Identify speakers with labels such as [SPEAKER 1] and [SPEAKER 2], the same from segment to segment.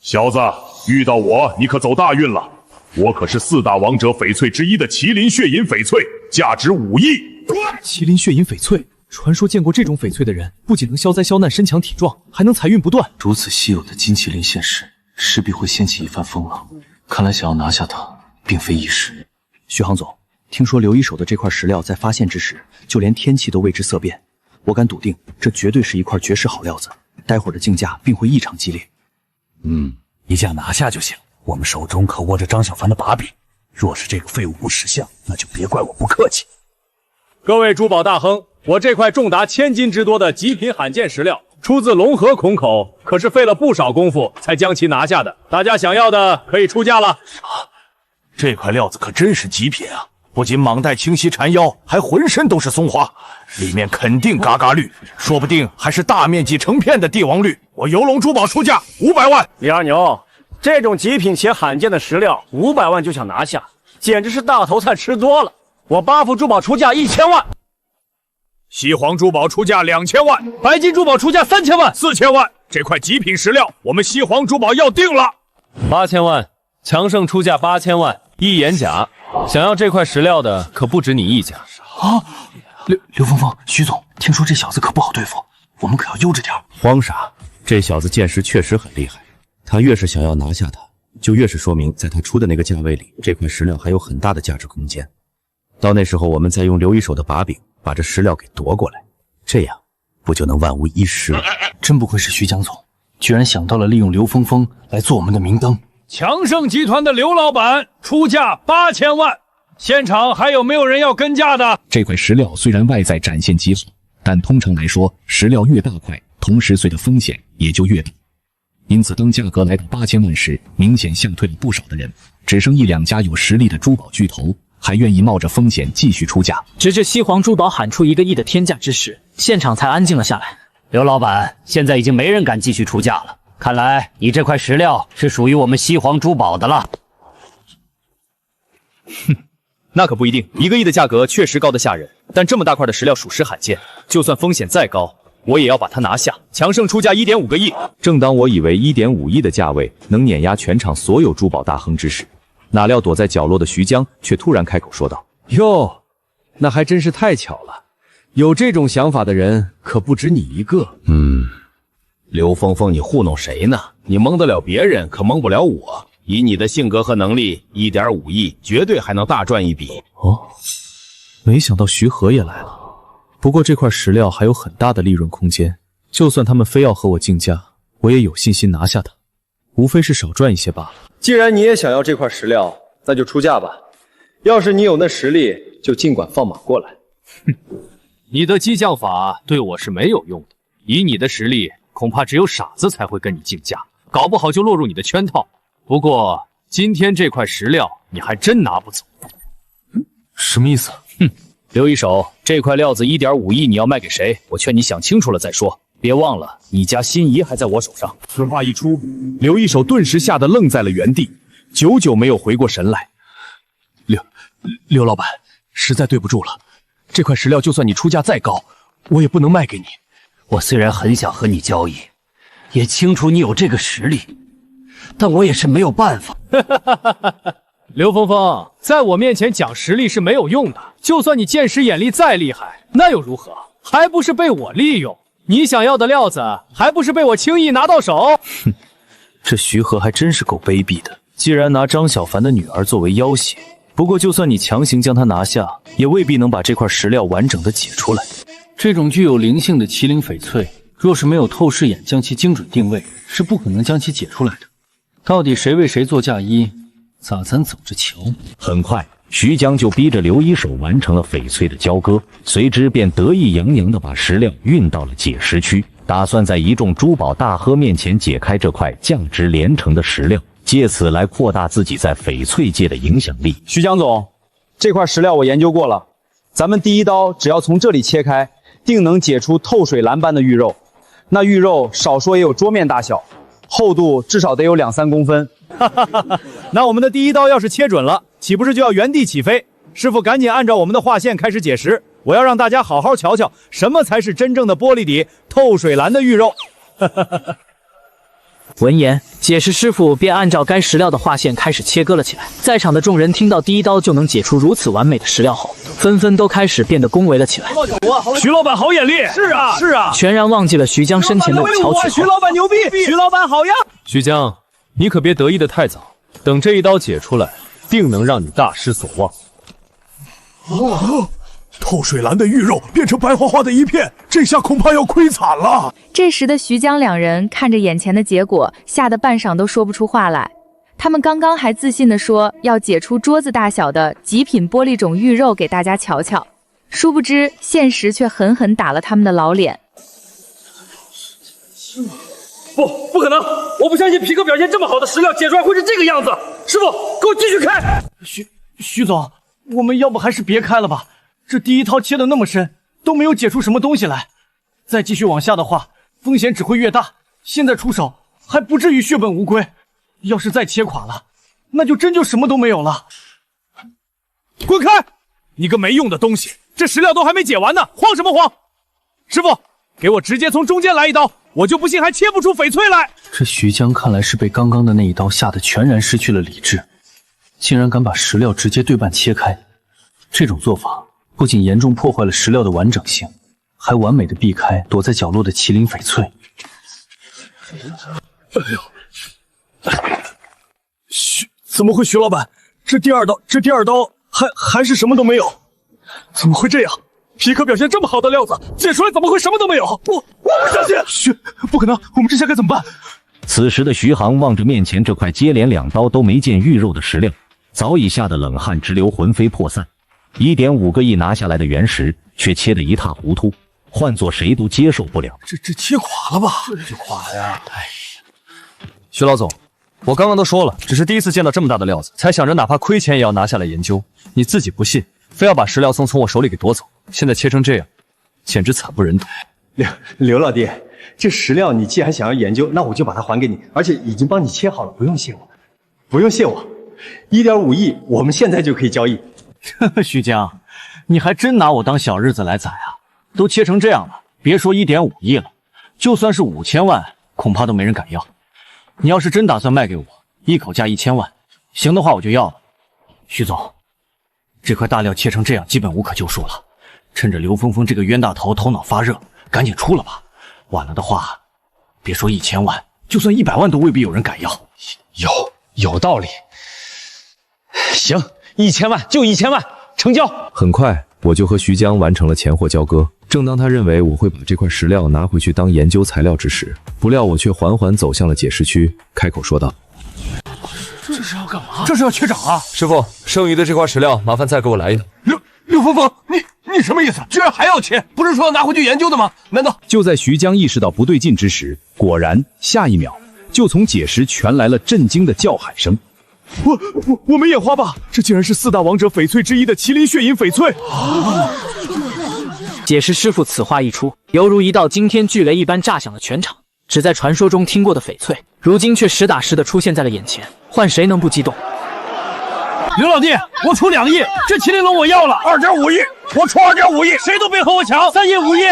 [SPEAKER 1] 小子，遇到我你可走大运了。我可是4大王者翡翠之一的麒麟血银翡翠，价值5亿。
[SPEAKER 2] 麒麟血银翡翠，传说见过这种翡翠的人，不仅能消灾消难、身强体壮，还能财运不断。
[SPEAKER 3] 如此稀有的金麒麟现世，势必会掀起一番风浪。看来想要拿下它，并非易事。
[SPEAKER 2] 徐行总，听说刘一手的这块石料在发现之时，就连天气都为之色变。我敢笃定，这绝对是一块绝世好料子。待会儿的竞价并会异常激烈。
[SPEAKER 4] 一架拿下就行。我们手中可握着张小凡的把柄，若是这个废物不识相，那就别怪我不客气。
[SPEAKER 5] 各位珠宝大亨，我这块重达1000斤之多的极品罕见石料，出自龙河孔口，可是费了不少功夫才将其拿下的。大家想要的可以出价了。
[SPEAKER 4] 这块料子可真是极品啊！不仅蟒带清晰缠腰，还浑身都是松花，里面肯定嘎嘎绿，说不定还是大面积成片的帝王绿。我游龙珠宝出价500万。
[SPEAKER 6] 李二牛，这种极品且罕见的石料，500万就想拿下，简直是大头菜吃多了。我八福珠宝出价1000万，
[SPEAKER 5] 西皇珠宝出价2000万，
[SPEAKER 6] 白金珠宝出价3000万、
[SPEAKER 5] 4000万。这块极品石料，我们西皇珠宝要定了。
[SPEAKER 7] 8000万，强盛出价8000万，一眼甲。想要这块石料的可不止你一家
[SPEAKER 3] 啊！刘峰峰，徐总，听说这小子可不好对付，我们可要悠着点。
[SPEAKER 7] 慌啥？这小子见识确实很厉害，他越是想要拿下他，就越是说明在他出的那个价位里，这块石料还有很大的价值空间。到那时候，我们再用刘一手的把柄把这石料给夺过来，这样不就能万无一失了？
[SPEAKER 3] 真不愧是徐江总，居然想到了利用刘峰峰来做我们的明灯。
[SPEAKER 5] 强盛集团的刘老板出价8000万，现场还有没有人要跟价的？
[SPEAKER 8] 这块石料虽然外在展现极好，但通常来说，石料越大块，同时碎的风险也就越大。因此，当价格来到8000万时，明显吓退了不少的人，只剩1-2家有实力的珠宝巨头还愿意冒着风险继续出价。
[SPEAKER 9] 直至西皇珠宝喊出1个亿的天价之时，现场才安静了下来。
[SPEAKER 10] 刘老板，现在已经没人敢继续出价了。看来你这块石料是属于我们西皇珠宝的了。
[SPEAKER 2] 哼，那可不一定。1个亿的价格确实高得吓人，但这么大块的石料属实罕见，就算风险再高，我也要把它拿下。强盛出价1.5个亿。
[SPEAKER 7] 正当我以为1.5亿的价位能碾压全场所有珠宝大亨之时，哪料躲在角落的徐江却突然开口说道：“
[SPEAKER 5] 哟，那还真是太巧了，有这种想法的人可不止你一个。”
[SPEAKER 4] 刘峰峰，你糊弄谁呢？你蒙得了别人，可蒙不了我。以你的性格和能力，1.5亿绝对还能大赚一笔。
[SPEAKER 2] 哦，没想到徐和也来了。不过这块石料还有很大的利润空间，就算他们非要和我竞价，我也有信心拿下它，无非是少赚一些罢了。
[SPEAKER 11] 既然你也想要这块石料，那就出价吧。要是你有那实力，就尽管放马过来。
[SPEAKER 7] 你的激将法对我是没有用的，以你的实力，恐怕只有傻子才会跟你竞价，搞不好就落入你的圈套。不过今天这块石料你还真拿不走。
[SPEAKER 3] 什么意思？
[SPEAKER 10] 刘一手，这块料子1.5亿，你要卖给谁？我劝你想清楚了再说。别忘了，你家心仪还在我手上。
[SPEAKER 1] 此话一出，刘一手顿时吓得愣在了原地，久久没有回过神来。
[SPEAKER 2] 刘老板，实在对不住了，这块石料就算你出价再高，我也不能卖给你。
[SPEAKER 10] 我虽然很想和你交易，也清楚你有这个实力，但我也是没有办法。
[SPEAKER 5] 刘峰峰，在我面前讲实力是没有用的，就算你见识眼力再厉害，那又如何？还不是被我利用？你想要的料子，还不是被我轻易拿到手？
[SPEAKER 2] 哼，这徐和还真是够卑鄙的，既然拿张小凡的女儿作为要挟。不过就算你强行将她拿下，也未必能把这块石料完整的解出来。
[SPEAKER 3] 这种具有灵性的麒麟翡翠，若是没有透视眼将其精准定位，是不可能将其解出来的。到底谁为谁做嫁衣，咱走着瞧。
[SPEAKER 4] 很快，徐江就逼着刘一手完成了翡翠的交割，随之便得意洋洋地把石料运到了解石区，打算在一众珠宝大亨面前解开这块价值连城的石料，借此来扩大自己在翡翠界的影响力。
[SPEAKER 11] 徐江总，这块石料我研究过了，咱们第一刀只要从这里切开，定能解出透水蓝般的玉肉。那玉肉少说也有桌面大小，厚度至少得有2-3公分。
[SPEAKER 5] 那我们的第一刀要是切准了，岂不是就要原地起飞？师傅赶紧按照我们的画线开始解石，我要让大家好好瞧瞧什么才是真正的玻璃底透水蓝的玉肉。
[SPEAKER 9] 闻言，解石师傅便按照该石料的画线开始切割了起来。在场的众人听到第一刀就能解出如此完美的石料后，纷纷都开始变得恭维了起来。
[SPEAKER 1] 徐老板好眼力！是啊，是啊，
[SPEAKER 9] 全然忘记了徐江身前的乔曲。
[SPEAKER 6] 徐老板牛逼！徐老板好呀！
[SPEAKER 5] 徐江，你可别得意的太早，等这一刀解出来，定能让你大失所望。
[SPEAKER 1] 透水蓝的玉肉变成白花花的一片，这下恐怕要亏惨了。
[SPEAKER 12] 这时的徐江两人看着眼前的结果，吓得半晌都说不出话来。他们刚刚还自信地说要解出桌子大小的极品玻璃种玉肉给大家瞧瞧，殊不知现实却狠狠打了他们的老脸。
[SPEAKER 6] 不可能！我不相信皮克表现这么好的石料解出来会是这个样子。师傅，给我继续开！徐总，我们要不还是别开了吧？这第一刀切的那么深，都没有解出什么东西来，再继续往下的话，风险只会越大。现在出手还不至于血本无归，要是再切垮了，那就真就什么都没有了。
[SPEAKER 5] 滚开！你个没用的东西，这石料都还没解完呢，慌什么慌？师傅，给我直接从中间来一刀，我就不信还切不出翡翠来。
[SPEAKER 3] 这徐江看来是被刚刚的那一刀吓得全然失去了理智，竟然敢把石料直接对半切开，这种做法不仅严重破坏了石料的完整性，还完美的避开躲在角落的麒麟翡翠。
[SPEAKER 1] 怎么会？徐老板，这第二刀还是什么都没有？怎么会这样？皮克表现这么好的料子，解出来怎么会什么都没有？我不相信！不可能！我们这下该怎么办？
[SPEAKER 4] 此时的徐航望着面前这块接连2刀都没见玉肉的石料，早已吓得冷汗直流，魂飞魄散。1.5个亿拿下来的原石，却切得一塌糊涂，换做谁都接受不了。
[SPEAKER 1] 这切垮了吧？这就垮了呀！
[SPEAKER 2] 哎呀，徐老总，我刚刚都说了，只是第一次见到这么大的料子，才想着哪怕亏钱也要拿下来研究。你自己不信，非要把石料松从我手里给夺走，现在切成这样，简直惨不忍睹。
[SPEAKER 13] 刘老弟，这石料你既然想要研究，那我就把它还给你，而且已经帮你切好了，不用谢我，不用谢我。1.5亿，我们现在就可以交易。
[SPEAKER 6] 徐江，你还真拿我当小日子来宰啊！都切成这样了，别说1.5亿了，就算是5000万，恐怕都没人敢要。你要是真打算卖给我，一口价1000万，行的话我就要了。徐总，这块大料切成这样，基本无可救赎了。趁着刘峰峰这个冤大头头脑发热，赶紧出了吧。晚了的话，别说1000万，就算100万都未必有人敢要。
[SPEAKER 11] 有道理。行，1000万就1000万，成交。
[SPEAKER 2] 很快，我就和徐江完成了钱货交割。正当他认为我会把这块石料拿回去当研究材料之时，不料我却缓缓走向了解石区，开口说道：“
[SPEAKER 6] 这是要干嘛？这是要缺掌啊！
[SPEAKER 2] 师傅，剩余的这块石料，麻烦再给我来一套。”
[SPEAKER 1] 刘峰峰，你什么意思？居然还要切？不是说要拿回去研究的吗？难道……
[SPEAKER 8] 就在徐江意识到不对劲之时，果然下一秒就从解石传来了震惊的叫喊声。
[SPEAKER 1] 我没眼花吧？这竟然是4大王者翡翠之一的麒麟血影翡翠！
[SPEAKER 9] 解石师傅此话一出，犹如一道惊天巨雷一般炸响了全场。只在传说中听过的翡翠，如今却实打实的出现在了眼前，换谁能不激动？
[SPEAKER 6] 刘老弟，我出2亿，这麒麟龙我要了。2.5亿，我出2.5亿，谁都别和我抢。3亿5亿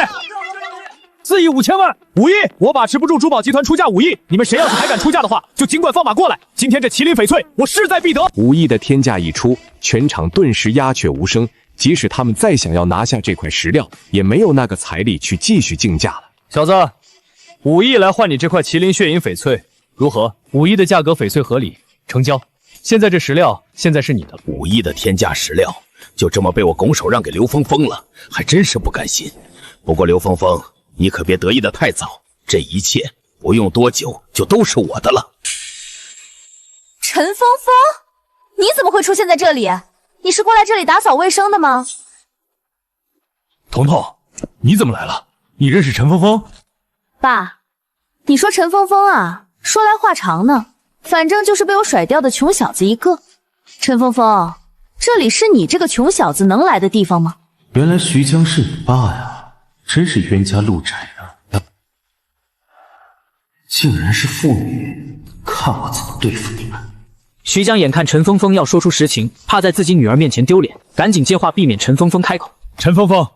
[SPEAKER 6] ，4亿5千万
[SPEAKER 5] ，5亿，我把持不住珠宝集团出价5亿，你们谁要是还敢出价的话，就尽管放马过来。今天这麒麟翡翠，我势在必得。
[SPEAKER 14] 5亿的天价一出，全场顿时鸦雀无声。即使他们再想要拿下这块石料，也没有那个财力去继续竞价了。
[SPEAKER 5] 小子，5亿来换你这块麒麟血影翡翠，如何？5亿的价格，翡翠合理，成交。现在这石料现在是你的了。
[SPEAKER 15] 5亿的天价石料，就这么被我拱手让给刘峰峰了，还真是不甘心。不过刘峰峰，你可别得意的太早，这一切不用多久就都是我的了。
[SPEAKER 16] 陈峰峰，你怎么会出现在这里？你是过来这里打扫卫生的吗？
[SPEAKER 1] 彤彤，你怎么来了？你认识陈峰峰？
[SPEAKER 16] 爸，你说陈峰峰啊，说来话长呢，反正就是被我甩掉的穷小子一个。陈峰峰，这里是你这个穷小子能来的地方吗？
[SPEAKER 3] 原来徐江是你爸呀，真是冤家路窄啊！竟然是父女，看我怎么对付你们！
[SPEAKER 9] 徐江眼看陈峰峰要说出实情，怕在自己女儿面前丢脸，赶紧接话避免陈峰峰开口。
[SPEAKER 1] 陈峰峰，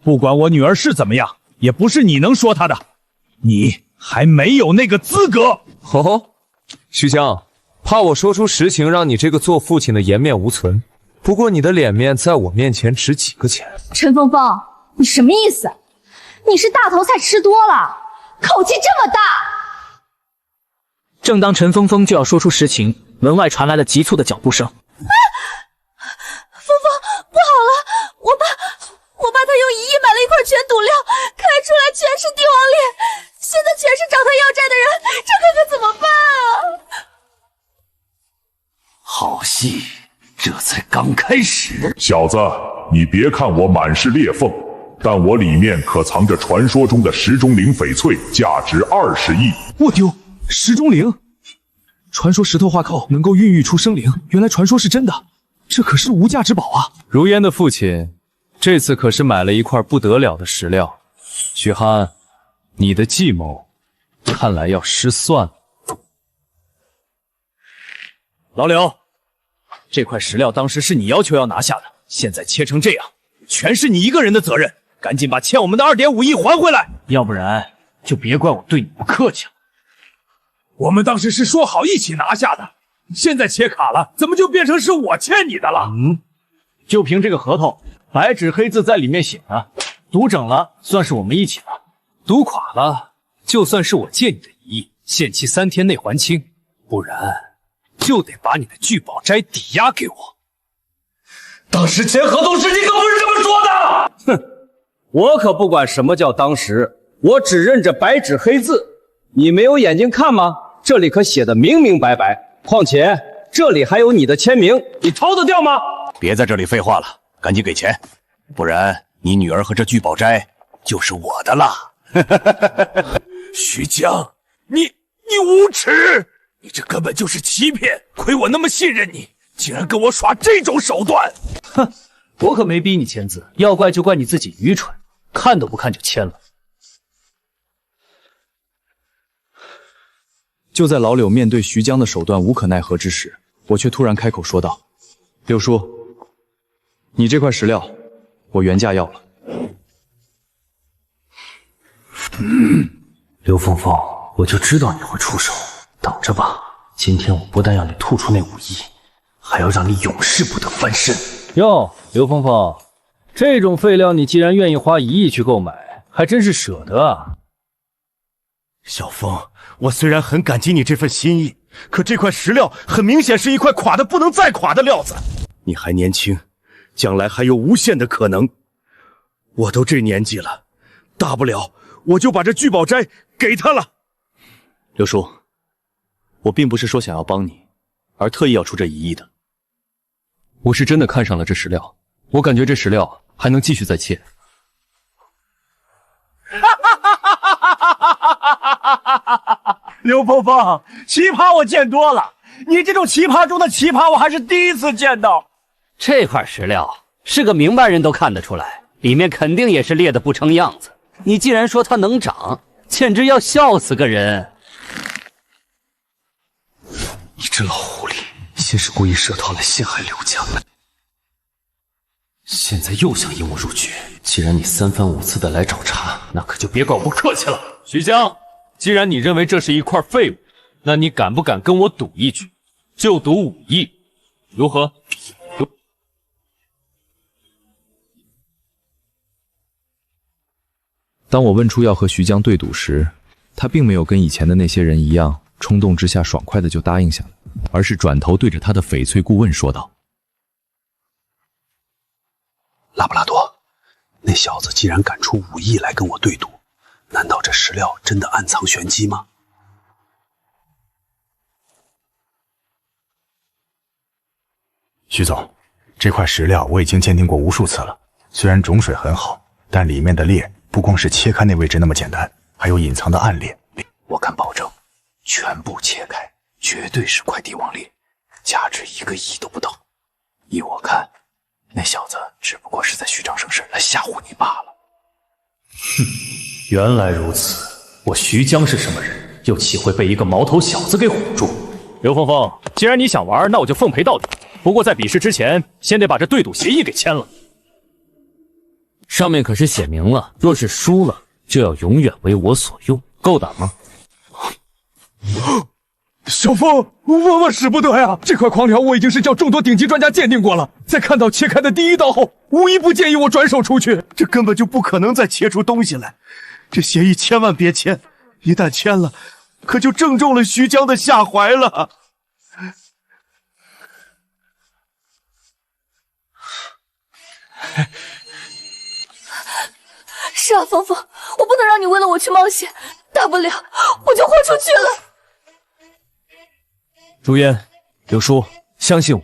[SPEAKER 1] 不管我女儿是怎么样，也不是你能说她的，你还没有那个资格。
[SPEAKER 14] 哦，徐江，怕我说出实情，让你这个做父亲的颜面无存。不过你的脸面在我面前值几个钱？
[SPEAKER 16] 陈峰峰，你什么意思？你是大头菜吃多了，口气这么大。
[SPEAKER 9] 正当陈峰峰就要说出实情，门外传来了急促的脚步声。
[SPEAKER 16] 峰峰，不好了，我爸他用1亿买了一块全赌料，开出来全是帝王脸，现在全是找他要债的人，这可怎么办啊？
[SPEAKER 15] 好戏，这才刚开始。
[SPEAKER 17] 小子，你别看我满是裂缝，但我里面可藏着传说中的石钟灵翡翠，价值20亿。
[SPEAKER 1] 我丢，石钟灵！传说石头化扣能够孕育出生灵，原来传说是真的，这可是无价之宝啊！
[SPEAKER 2] 如烟的父亲，这次可是买了一块不得了的石料。许汉，你的计谋看来要失算了。老柳，这块石料当时是你要求要拿下的，现在切成这样，全是你一个人的责任。赶紧把欠我们的2.5亿还回来，
[SPEAKER 6] 要不然就别怪我对你不客气了。
[SPEAKER 1] 我们当时是说好一起拿下的，现在切卡了，怎么就变成是我欠你的了？
[SPEAKER 6] 就凭这个合同，白纸黑字在里面写的，赌整了算是我们一起的，
[SPEAKER 5] 赌垮了就算是我借你的1亿，限期3天内还清，不然就得把你的聚宝斋抵押给我。
[SPEAKER 1] 当时签合同时你可不是这么说的！
[SPEAKER 11] 哼，我可不管什么叫当时，我只认这白纸黑字。你没有眼睛看吗？这里可写的明明白白，况且这里还有你的签名，你抄得掉吗？
[SPEAKER 15] 别在这里废话了，赶紧给钱，不然你女儿和这聚宝斋就是我的了。
[SPEAKER 1] 徐江，你无耻！你这根本就是欺骗，亏我那么信任你，竟然跟我耍这种手段！
[SPEAKER 5] 哼，我可没逼你签字，要怪就怪你自己愚蠢，看都不看就签了。
[SPEAKER 3] 就在老柳面对徐江的手段无可奈何之时，我却突然开口说道：“柳叔，你这块石料，我原价要了。”
[SPEAKER 18] 刘峰峰，我就知道你会出手，等着吧！今天我不但要你吐出那5亿，还要让你永世不得翻身。
[SPEAKER 5] 哟，刘峰峰，这种废料你既然愿意花1亿去购买，还真是舍得啊！
[SPEAKER 15] 小峰，我虽然很感激你这份心意，可这块石料很明显是一块垮的不能再垮的料子。你还年轻，将来还有无限的可能。我都这年纪了，大不了我就把这聚宝斋给他了。
[SPEAKER 3] 刘叔，我并不是说想要帮你，而特意要出这1亿的。
[SPEAKER 2] 我是真的看上了这石料，我感觉这石料还能继续再切。
[SPEAKER 6] 刘峰峰，奇葩我见多了，你这种奇葩中的奇葩我还是第一次见到。
[SPEAKER 19] 这块石料是个明白人都看得出来，里面肯定也是裂得不成样子。你既然说它能长，简直要笑死个人！
[SPEAKER 18] 你这老狐狸，先是故意设套来陷害刘家，现在又想引我入局。既然你3番5次的来找茬，那可就别怪我不客气了。
[SPEAKER 2] 徐江，既然你认为这是一块废物，那你敢不敢跟我赌一局？就赌5亿，如何？
[SPEAKER 3] 当我问出要和徐江对赌时，他并没有跟以前的那些人一样，冲动之下爽快的就答应下来，而是转头对着他的翡翠顾问说道：“
[SPEAKER 18] 拉布拉多，那小子既然敢出5亿来跟我对赌，难道这石料真的暗藏玄机吗？”
[SPEAKER 20] 徐总，这块石料我已经鉴定过无数次了，虽然种水很好，但里面的裂不光是切开那位置那么简单，还有隐藏的暗裂。
[SPEAKER 18] 我敢保证，全部切开，绝对是块帝王裂，价值1个亿都不等。依我看，那小子只不过是在虚张声势来吓唬你罢了。
[SPEAKER 10] 哼，原来如此，我徐江是什么人，又岂会被一个毛头小子给唬住？
[SPEAKER 5] 刘峰峰，既然你想玩，那我就奉陪到底。不过在比试之前，先得把这对赌协议给签了。
[SPEAKER 10] 上面可是写明了，若是输了，就要永远为我所用，够胆吗？
[SPEAKER 1] 小峰，万使不得呀！这块狂疗我已经是叫众多顶级专家鉴定过了，在看到切开的第一刀后，无一不建议我转手出去。
[SPEAKER 15] 这根本就不可能再切出东西来，这协议千万别签，一旦签了，可就正中了徐江的下怀了。
[SPEAKER 16] 是啊，峰峰，我不能让你为了我去冒险，大不了我就豁出去了。
[SPEAKER 2] 如烟、柳叔，相信我，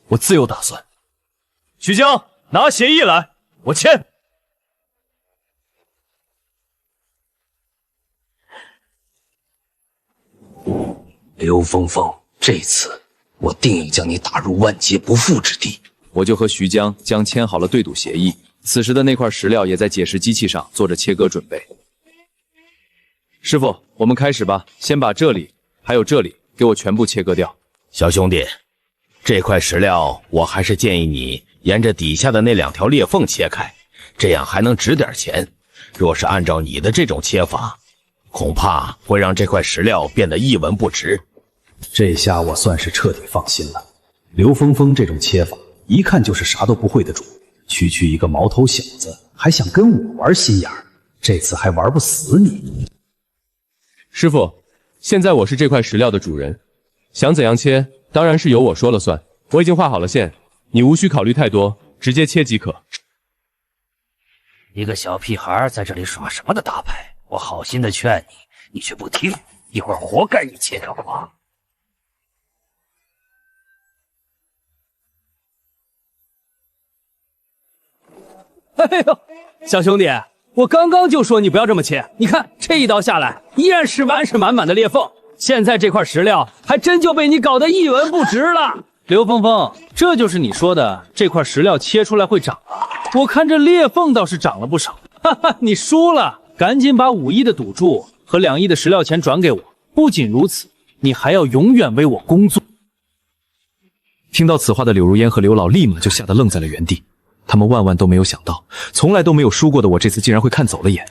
[SPEAKER 2] 我自有打算。徐江，拿协议来，我签。
[SPEAKER 18] 刘峰峰，这次我定要将你打入万劫不复之地。
[SPEAKER 21] 我就和徐江将签好了对赌协议，此时的那块石料也在解石机器上做着切割准备。师傅，我们开始吧，先把这里还有这里给我全部切割掉。
[SPEAKER 4] 小兄弟，这块石料我还是建议你沿着底下的那2条裂缝切开，这样还能值点钱。若是按照你的这种切法，恐怕会让这块石料变得一文不值。
[SPEAKER 3] 这下我算是彻底放心了。刘峰峰这种切法，一看就是啥都不会的主。区区一个毛头小子，还想跟我玩心眼儿，这次还玩不死你。
[SPEAKER 21] 师傅，现在我是这块石料的主人，想怎样切，当然是由我说了算。我已经画好了线，你无需考虑太多，直接切即可。
[SPEAKER 19] 一个小屁孩在这里耍什么的大牌？我好心的劝你，你却不听，一会儿活该你切掉我。
[SPEAKER 5] 哎呦，小兄弟，我刚刚就说你不要这么切，你看这一刀下来，依然是满满的裂缝。现在这块石料还真就被你搞得一文不值了。
[SPEAKER 3] 刘峰峰，这就是你说的这块石料切出来会长啊？我看这裂缝倒是长了不少。哈哈，你输了，赶紧把5亿的赌注和2亿的石料钱转给我。不仅如此，你还要永远为我工作。
[SPEAKER 2] 听到此话的柳如烟和刘老立马就吓得愣在了原地。他们万万都没有想到，从来都没有输过的我，这次竟然会看走了眼。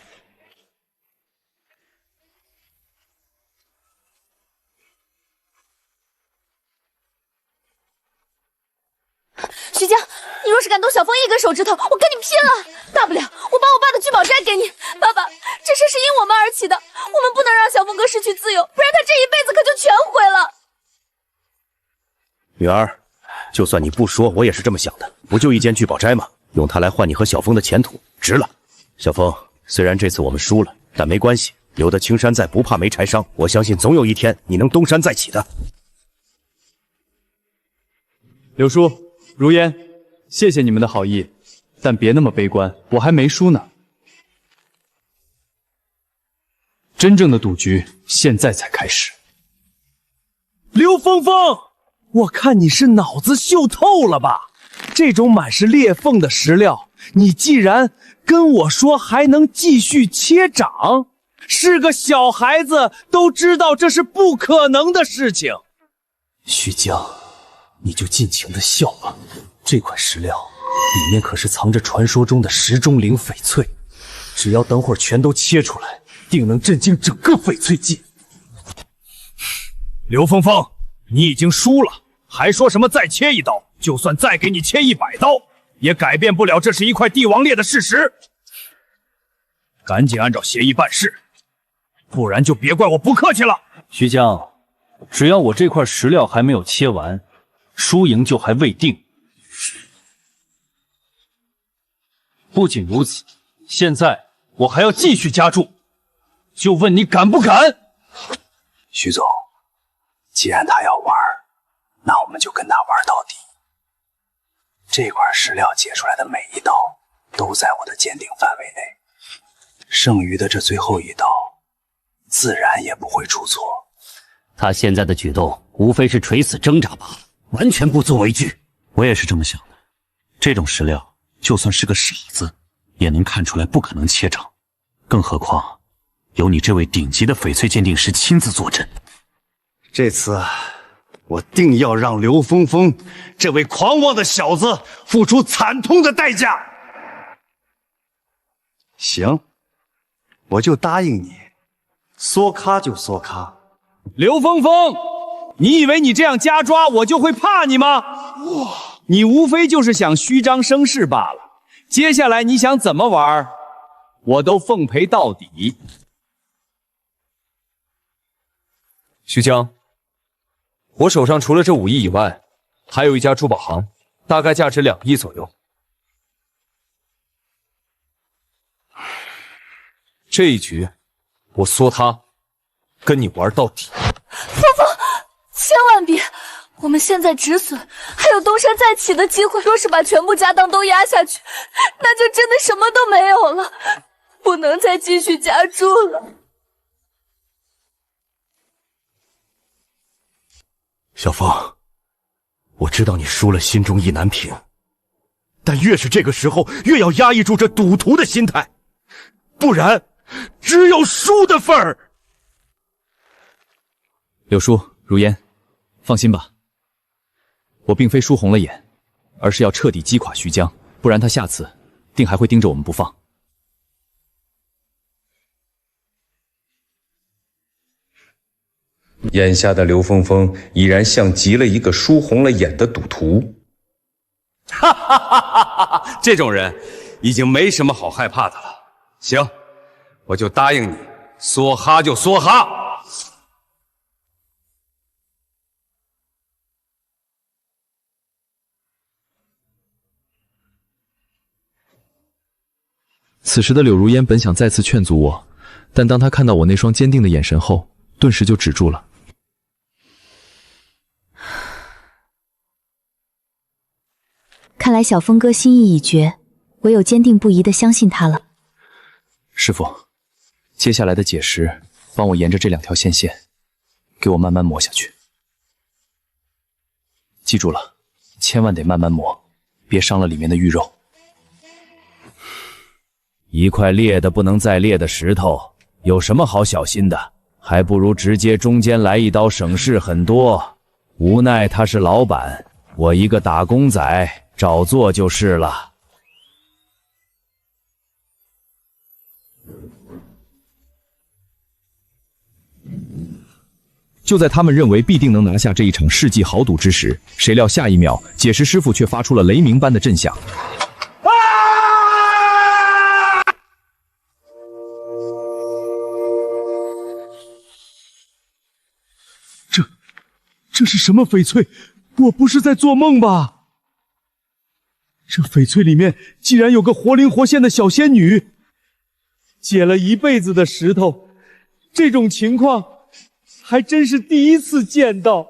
[SPEAKER 16] 徐江，你若是敢动小峰一根手指头，我跟你拼了！大不了我把我爸的聚宝斋给你。爸爸，这事是因我们而起的，我们不能让小峰哥失去自由，不然他这一辈子可就全毁了。
[SPEAKER 15] 女儿，就算你不说，我也是这么想的。不就一间聚宝斋吗？用它来换你和小峰的前途，值了。小峰，虽然这次我们输了，但没关系，留得青山在，不怕没柴烧。我相信总有一天你能东山再起的。
[SPEAKER 21] 柳叔、如烟，谢谢你们的好意，但别那么悲观，我还没输呢。
[SPEAKER 3] 真正的赌局现在才开始。
[SPEAKER 1] 刘峰峰，我看你是脑子锈透了吧？这种满是裂缝的石料，你既然跟我说还能继续切长，是个小孩子都知道这是不可能的事情。
[SPEAKER 3] 徐江，你就尽情的笑吧。这块石料里面可是藏着传说中的石钟灵翡翠，只要等会儿全都切出来，定能震惊整个翡翠界。
[SPEAKER 1] 刘峰峰，你已经输了，还说什么再切一刀？就算再给你切100刀，也改变不了这是一块帝王裂的事实。赶紧按照协议办事，不然就别怪我不客气了。
[SPEAKER 3] 徐江，只要我这块石料还没有切完，输赢就还未定。不仅如此，现在我还要继续加注，就问你敢不敢？
[SPEAKER 18] 徐总，既然他要玩，那我们就跟他玩到底。这块石料解出来的每一刀都在我的鉴定范围内，剩余的这最后一刀，自然也不会出错。
[SPEAKER 19] 他现在的举动无非是垂死挣扎罢了，完全不足为惧。
[SPEAKER 3] 我也是这么想的，这种石料就算是个傻子也能看出来不可能切长，更何况有你这位顶级的翡翠鉴定师亲自坐镇。
[SPEAKER 15] 这次我定要让刘峰峰这位狂妄的小子付出惨痛的代价。行，我就答应你，缩咖就缩咖。
[SPEAKER 1] 刘峰峰，
[SPEAKER 11] 你以为你这样瞎抓我就会怕你吗？你无非就是想虚张声势罢了。接下来你想怎么玩，我都奉陪到底。
[SPEAKER 14] 徐江，我手上除了这5亿以外，还有一家珠宝行，大概价值2亿左右。这一局，我梭他，跟你玩到底。
[SPEAKER 16] 峰峰，千万别！我们现在止损，还有东山再起的机会。若是把全部家当都压下去，那就真的什么都没有了，不能再继续加注了。
[SPEAKER 15] 小峰，我知道你输了，心中意难平，但越是这个时候，越要压抑住这赌徒的心态，不然只有输的份儿。
[SPEAKER 21] 柳叔、如烟，放心吧，我并非输红了眼，而是要彻底击垮徐江，不然他下次定还会盯着我们不放。
[SPEAKER 7] 眼下的刘峰峰已然像极了一个输红了眼的赌徒。
[SPEAKER 22] 哈哈哈哈哈！这种人已经没什么好害怕的了。行，我就答应你，梭哈就梭哈。
[SPEAKER 21] 此时的柳如烟本想再次劝阻我，但当她看到我那双坚定的眼神后，顿时就止住了。
[SPEAKER 16] 看来小峰哥心意已决，唯有坚定不移地相信他了。
[SPEAKER 21] 师傅，接下来的解石，帮我沿着这2条线线，给我慢慢磨下去。记住了，千万得慢慢磨，别伤了里面的玉肉。
[SPEAKER 4] 一块裂的不能再裂的石头，有什么好小心的？还不如直接中间来一刀，省事很多。无奈他是老板，我一个打工仔，照做就是了。
[SPEAKER 21] 就在他们认为必定能拿下这一场世纪豪赌之时，谁料下一秒，解石师傅却发出了雷鸣般的震响。
[SPEAKER 1] 这是什么翡翠？我不是在做梦吧？这翡翠里面竟然有个活灵活现的小仙女，解了一辈子的石头，这种情况还真是第一次见到。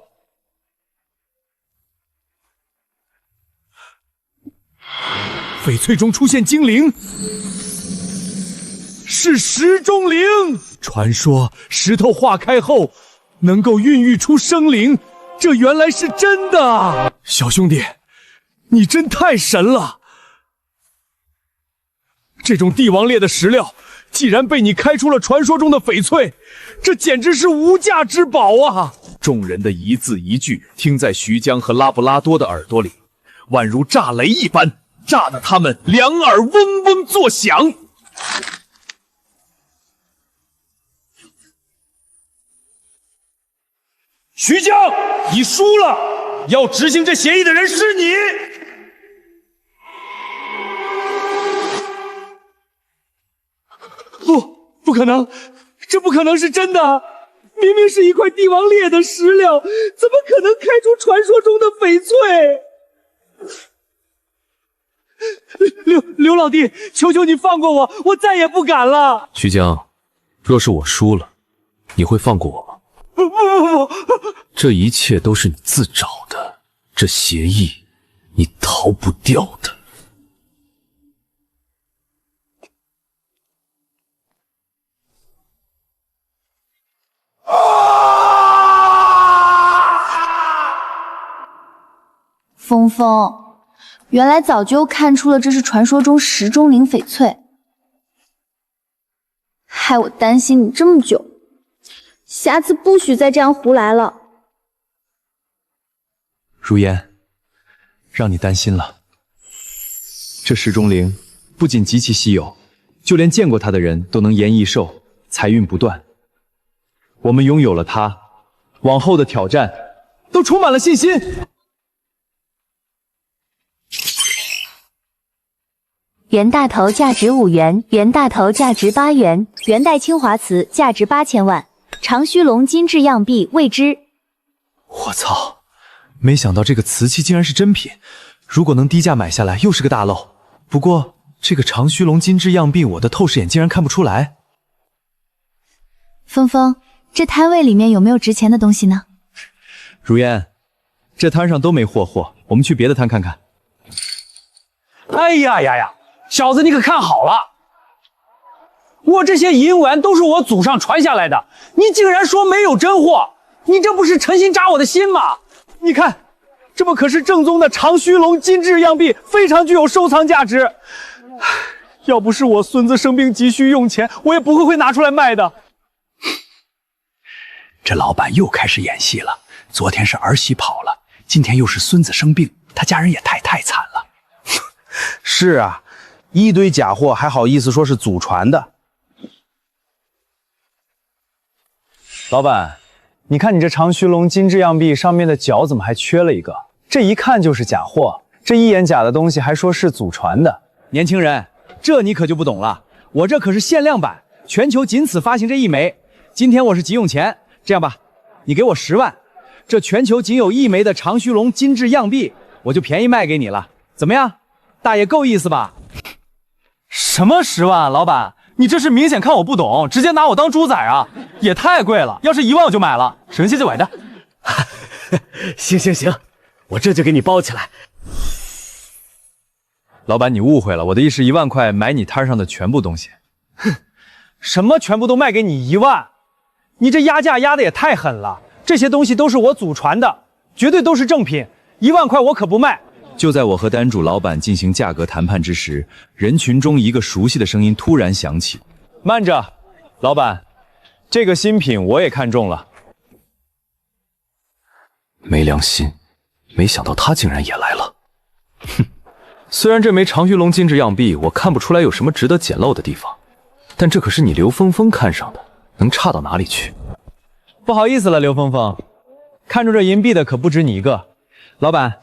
[SPEAKER 1] 翡翠中出现精灵，是石钟灵。传说石头化开后能够孕育出生灵，这原来是真的啊！小兄弟，你真太神了！这种帝王裂的石料，既然被你开出了传说中的翡翠，这简直是无价之宝啊！
[SPEAKER 18] 众人的一字一句听在徐江和拉布拉多的耳朵里，宛如炸雷一般，炸得他们两耳嗡嗡作响。
[SPEAKER 1] 徐江，你输了，要执行这协议的人是你。不可能，这不可能是真的！明明是一块帝王裂的石料，怎么可能开出传说中的翡翠？刘老弟，求求你放过我，我再也不敢了。
[SPEAKER 21] 徐江，若是我输了，你会放过我吗？
[SPEAKER 1] 不！
[SPEAKER 3] 这一切都是你自找的，这协议你逃不掉的。
[SPEAKER 16] 峰峰，原来早就看出了这是传说中石钟灵翡翠，害我担心你这么久。下次不许再这样胡来了。
[SPEAKER 21] 如烟，让你担心了。这石钟灵不仅极其稀有，就连见过它的人都能延益寿，财运不断。我们拥有了它，往后的挑战
[SPEAKER 11] 都充满了信心。
[SPEAKER 16] 袁大头价值5元，袁大头价值8元，元代清华瓷价值8000万，长须龙金质样璧未知。
[SPEAKER 3] 我操！没想到这个瓷器竟然是真品，如果能低价买下来，又是个大漏。不过这个长须龙金质样璧，我的透视眼竟然看不出来。
[SPEAKER 16] 峰峰，这摊位里面有没有值钱的东西呢？
[SPEAKER 3] 如烟，这摊上都没货，我们去别的摊看看。
[SPEAKER 11] 哎呀呀呀！小子，你可看好了，我这些银丸都是我祖上传下来的，你竟然说没有真货，你这不是诚心扎我的心吗？你看，这不可是正宗的长须龙金质样璧，非常具有收藏价值。要不是我孙子生病急需用钱，我也不会拿出来卖的。
[SPEAKER 18] 这老板又开始演戏了，昨天是儿媳跑了，今天又是孙子生病，他家人也太惨了。
[SPEAKER 11] 是啊，一堆假货还好意思说是祖传的。老板，你看你这长须龙金质样璧上面的角怎么还缺了一个？这一看就是假货，这一眼假的东西还说是祖传的。
[SPEAKER 3] 年轻人，这你可就不懂了，我这可是限量版，全球仅此发行这1枚。今天我是急用钱，这样吧，你给我10万，这全球仅有1枚的长须龙金质样璧，我就便宜卖给你了，怎么样？大爷够意思吧？
[SPEAKER 11] 什么10万啊，老板，你这是明显看我不懂，直接拿我当猪仔啊，也太贵了，要是1万我就买了，省下就买的。
[SPEAKER 6] 行，我这就给你包起来。
[SPEAKER 3] 老板，你误会了，我的意是1万块买你摊上的全部东西。
[SPEAKER 11] 哼，什么全部都卖给你1万？你这压价压的也太狠了，这些东西都是我祖传的，绝对都是正品，1万块我可不卖。
[SPEAKER 3] 就在我和单主老板进行价格谈判之时，人群中一个熟悉的声音突然响起：“慢着，老板，这个新品我也看中了。”
[SPEAKER 18] 没良心，没想到他竟然也来了。
[SPEAKER 3] 哼，虽然这枚长须龙金质样璧我看不出来有什么值得捡漏的地方，但这可是你刘峰峰看上的，能差到哪里去？
[SPEAKER 11] 不好意思了，刘峰峰，看中这银币的可不止你一个。老板，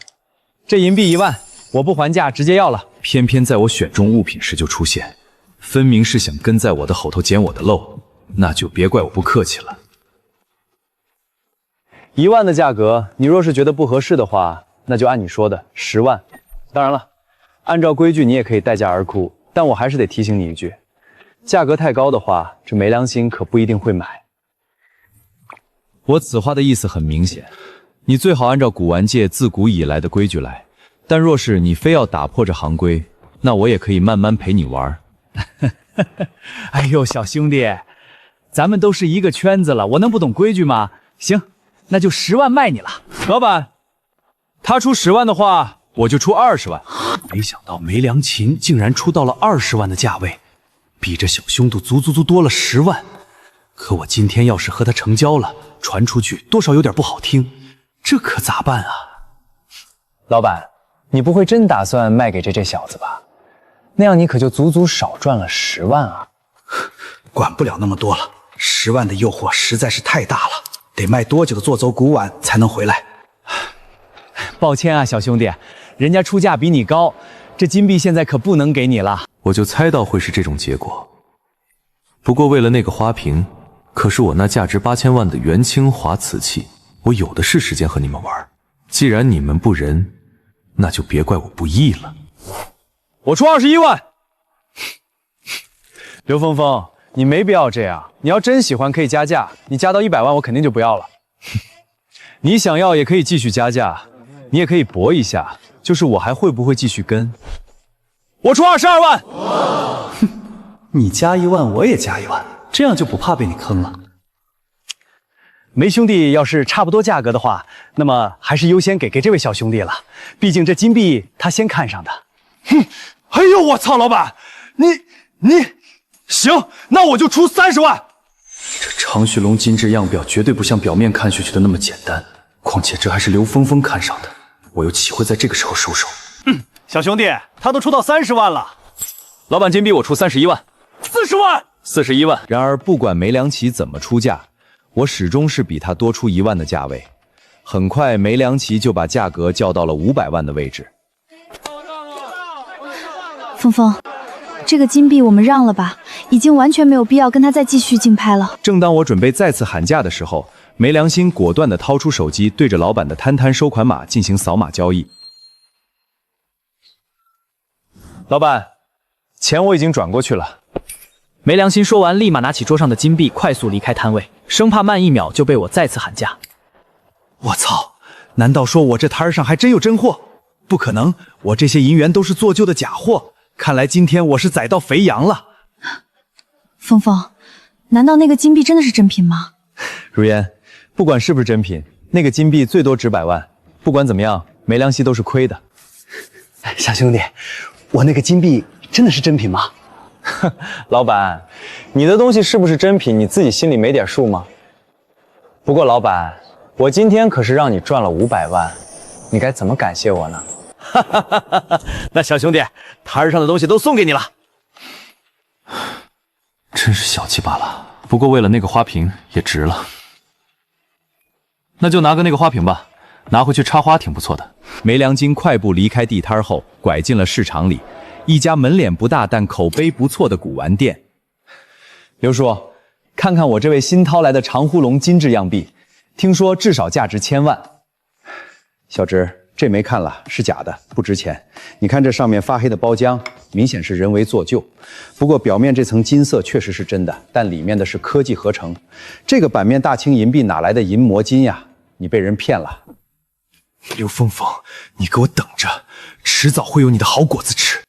[SPEAKER 11] 这银币1万，我不还价，直接要了。
[SPEAKER 3] 偏偏在我选中物品时就出现，分明是想跟在我的后头捡我的漏，那就别怪我不客气了。
[SPEAKER 11] 1万的价格，你若是觉得不合适的话，那就按你说的10万。当然了，按照规矩你也可以待价而沽，但我还是得提醒你一句，价格太高的话，这没良心可不一定会买。
[SPEAKER 3] 我此话的意思很明显，你最好按照古玩界自古以来的规矩来，但若是你非要打破这行规，那我也可以慢慢陪你玩。
[SPEAKER 11] 哎呦，小兄弟，咱们都是一个圈子了，我能不懂规矩吗？行，那就10万卖你了。
[SPEAKER 3] 老板，他出10万的话，我就出20万。
[SPEAKER 18] 没想到梅良琴竟然出到了20万的价位，比这小兄弟足多了10万。可我今天要是和他成交了，传出去多少有点不好听，这可咋办啊？
[SPEAKER 11] 老板，你不会真打算卖给这小子吧？那样你可就足少赚了10万啊！
[SPEAKER 18] 管不了那么多了，10万的诱惑实在是太大了，得卖多久的坐走古玩才能回来？
[SPEAKER 11] 抱歉啊，小兄弟，人家出价比你高，这金币现在可不能给你了。
[SPEAKER 3] 我就猜到会是这种结果。不过为了那个花瓶，可是我那价值8000万的元清华瓷器，我有的是时间和你们玩。既然你们不仁，那就别怪我不义了。我出21万。
[SPEAKER 11] 刘峰峰，你没必要这样，你要真喜欢可以加价，你加到100万我肯定就不要了。
[SPEAKER 3] 你想要也可以继续加价，你也可以搏一下，就是我还会不会继续跟。我出22万。
[SPEAKER 18] 哼，你加1万我也加1万，这样就不怕被你坑了。
[SPEAKER 11] 梅兄弟要是差不多价格的话，那么还是优先给这位小兄弟了，毕竟这金币他先看上的。
[SPEAKER 1] 哼，哎呦我操，老板，你行，那我就出30万。
[SPEAKER 18] 这长须龙金质样表绝对不像表面看上去的那么简单，况且这还是刘峰峰看上的，我又岂会在这个时候收手？
[SPEAKER 11] 小兄弟，他都出到30万了。
[SPEAKER 3] 老板，金币我出31万。
[SPEAKER 1] 40万
[SPEAKER 3] ，41万。然而不管梅良奇怎么出价，我始终是比他多出1万的价位。
[SPEAKER 2] 很快梅良奇就把价格叫到了500万的位置。
[SPEAKER 16] 峰峰，这个金币我们让了吧，已经完全没有必要跟他再继续竞拍了。
[SPEAKER 2] 正当我准备再次喊价的时候，梅良心果断地掏出手机，对着老板的摊摊收款码进行扫码交易。老板，钱我已经转过去了。
[SPEAKER 9] 没良心说完，立马拿起桌上的金币，快速离开摊位，生怕慢1秒就被我再次喊价。
[SPEAKER 11] 我操！难道说我这摊上还真有真货？不可能，我这些银元都是做旧的假货。看来今天我是宰到肥羊了。
[SPEAKER 16] 峰峰，难道那个金币真的是真品吗？
[SPEAKER 2] 如烟，不管是不是真品，那个金币最多值100万。不管怎么样，梅良熙都是亏的。
[SPEAKER 12] 小兄弟，我那个金币真的是真品吗？
[SPEAKER 11] 老板，你的东西是不是真品，你自己心里没点数吗？不过老板，我今天可是让你赚了500万，你该怎么感谢我呢？
[SPEAKER 6] 那小兄弟，摊上的东西都送给你了。
[SPEAKER 3] 真是小气罢了，不过为了那个花瓶也值了。那就拿个那个花瓶吧，拿回去插花挺不错的。
[SPEAKER 2] 梅良金快步离开地摊后，拐进了市场里，一家门脸不大但口碑不错的古玩店。刘叔，看看我这位新掏来的长呼龙金质样币，听说至少价值1000万。小侄，这没看了，是假的，不值钱。你看这上面发黑的包浆，明显是人为做旧。不过表面这层金色确实是真的，但里面的是科技合成。这个版面大清银币哪来的银魔金呀？你被人骗了。
[SPEAKER 11] 刘峰峰，你给我等着，迟早会有你的好果子吃。